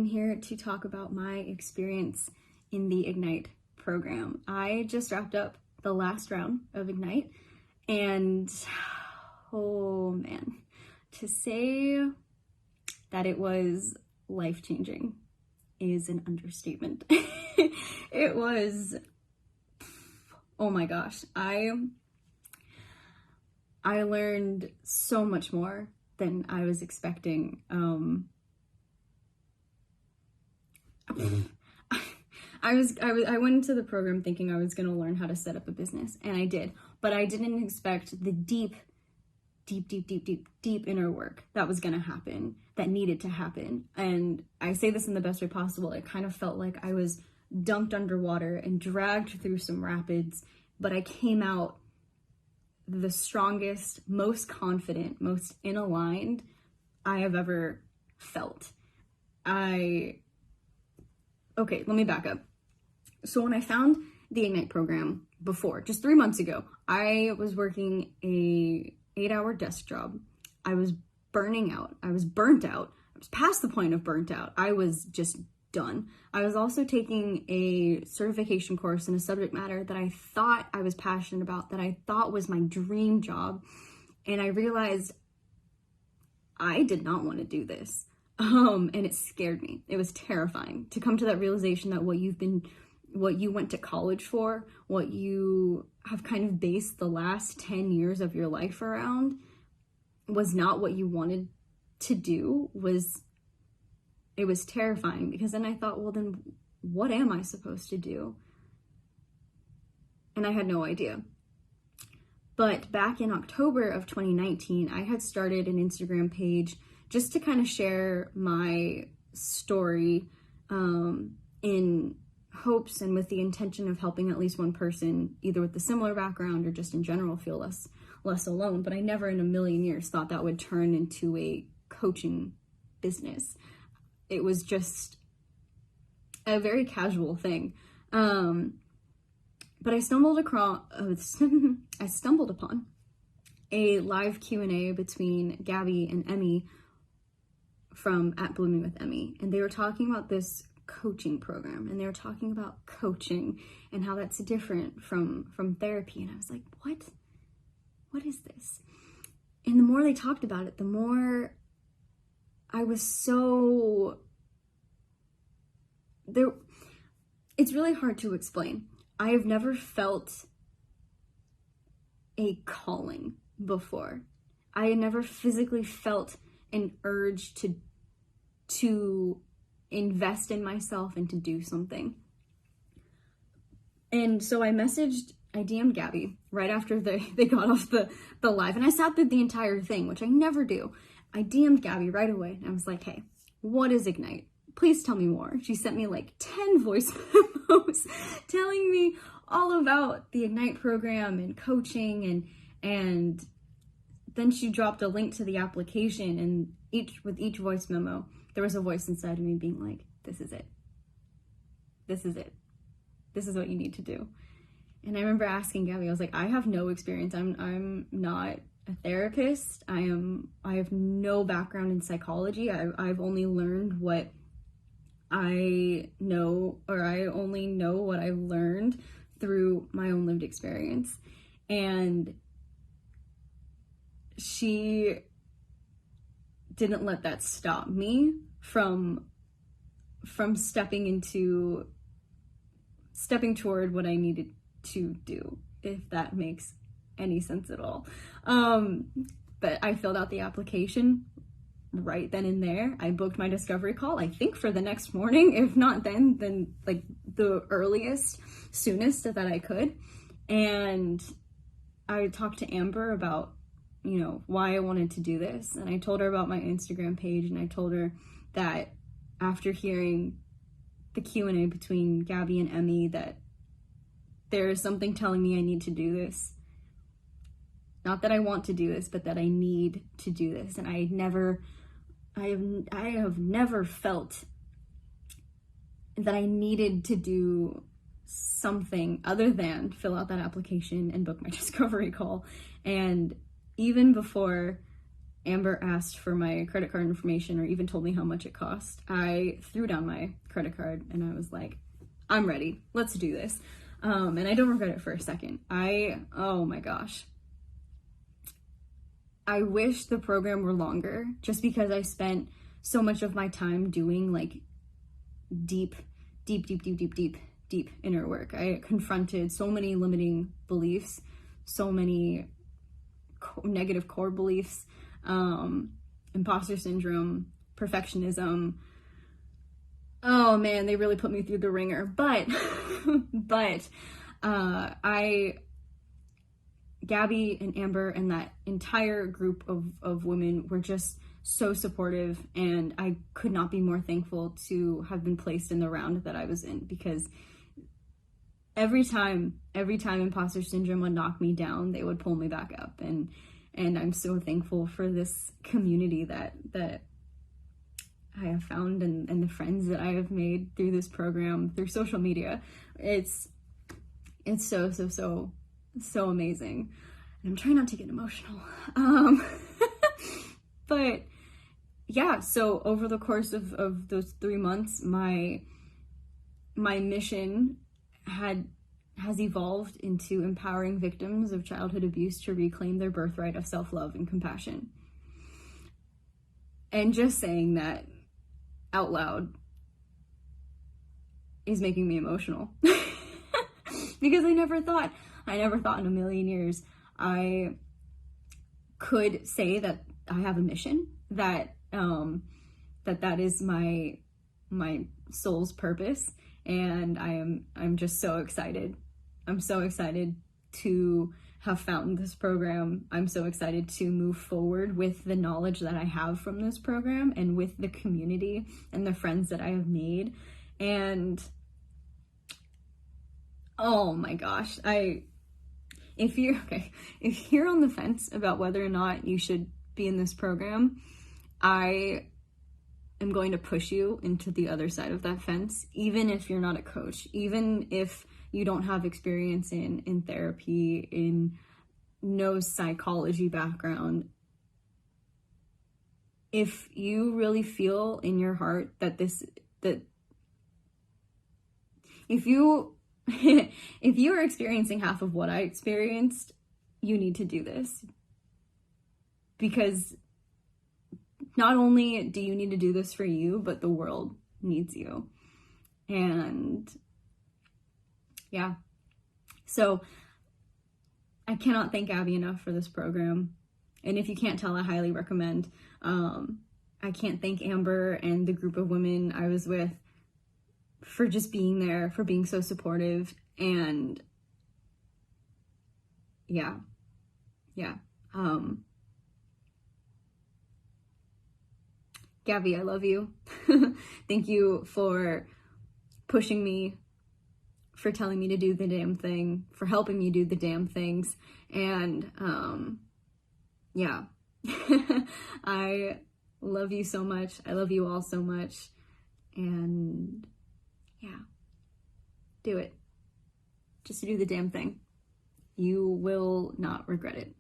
I'm here to talk about my experience in the Ignite program. I just wrapped up the last round of Ignite, and oh man, to say that it was life-changing is an understatement. It was, oh my gosh, I learned so much more than I was expecting. I went into the program thinking I was going to learn how to set up a business, and I did, but I didn't expect the deep inner work that was going to happen, that needed to happen. And I say this in the best way possible. It kind of felt like I was dunked underwater and dragged through some rapids, but I came out the strongest, most confident, most in-aligned I have ever felt. Okay, let me back up. So when I found the Ignite program before, just 3 months ago, I was working a 8-hour desk job. I was burning out. I was burnt out. I was past the point of burnt out. I was just done. I was also taking a certification course in a subject matter that I thought I was passionate about, that I thought was my dream job. And I realized I did not want to do this. And it scared me. It was terrifying to come to that realization that what you went to college for, what you have kind of based the last 10 years of your life around, was not what you wanted to do. It was terrifying, because then I thought, well, then what am I supposed to do? And I had no idea. But back in October of 2019, I had started an Instagram page just to kind of share my story in hopes and with the intention of helping at least one person, either with a similar background or just in general, feel less alone. But I never in a million years thought that would turn into a coaching business. It was just a very casual thing. But I stumbled upon a live Q&A between Gabby and Emmy from At Blooming with Emmy, and they were talking about this coaching program, and they were talking about coaching and how that's different from therapy. And I was like, what is this? And the more they talked about it, the more I was it's really hard to explain. I have never felt a calling before. I had never physically felt an urge to invest in myself and to do something. And so I DM'd Gabby right after they got off the live, and I sat through the entire thing, which I never do. I DM'd Gabby right away, and I was like, hey, what is Ignite? Please tell me more. She sent me like 10 voice memos telling me all about the Ignite program and coaching, and then she dropped a link to the application, and with each voice memo, there was a voice inside of me being like, this is it. This is it. This is what you need to do. And I remember asking Gabby, I was like, I have no experience. I'm not a therapist. I have no background in psychology. I've only learned what I know, or I only know what I've learned through my own lived experience. And she didn't let that stop me from stepping toward what I needed to do, if that makes any sense at all. But I filled out the application right then and there. I booked my discovery call, I think for the next morning, if not then like the soonest that I could. And I talked to Amber about, why I wanted to do this. And I told her about my Instagram page, and I told her that after hearing the Q&A between Gabby and Emmy, that there is something telling me I need to do this. Not that I want to do this, but that I need to do this. And I have never felt that I needed to do something other than fill out that application and book my discovery call. And even before Amber asked for my credit card information or even told me how much it cost, I threw down my credit card and I was like, I'm ready. Let's do this. And I don't regret it for a second. Oh my gosh. I wish the program were longer just because I spent so much of my time doing like deep inner work. I confronted so many limiting beliefs, so many negative core beliefs, imposter syndrome, perfectionism. Oh man, they really put me through the ringer. But Gabby and Amber and that entire group of women were just so supportive, and I could not be more thankful to have been placed in the round that I was in, because every time imposter syndrome would knock me down, they would pull me back up, and I'm so thankful for this community that I have found, and the friends that I have made through this program, through social media. It's so amazing. And I'm trying not to get emotional. But yeah, so over the course of those 3 months, my mission has evolved into empowering victims of childhood abuse to reclaim their birthright of self-love and compassion. And just saying that out loud is making me emotional. Because I never thought in a million years I could say that I have a mission, that that is my soul's purpose, and I'm just so excited. I'm so excited to have found this program. I'm so excited to move forward with the knowledge that I have from this program and with the community and the friends that I have made. And oh my gosh, if you're on the fence about whether or not you should be in this program, I am going to push you into the other side of that fence, even if you're not a coach, even if you don't have experience in therapy, in no psychology background. If you really feel in your heart that if you are experiencing half of what I experienced, you need to do this. Because not only do you need to do this for you, but the world needs you. And yeah, so I cannot thank Abby enough for this program. And if you can't tell, I highly recommend. I can't thank Amber and the group of women I was with for just being there, for being so supportive. And yeah. Gabby, I love you. Thank you for pushing me, for telling me to do the damn thing, for helping me do the damn things. And yeah, I love you so much. I love you all so much. And yeah, do it. Just do the damn thing. You will not regret it.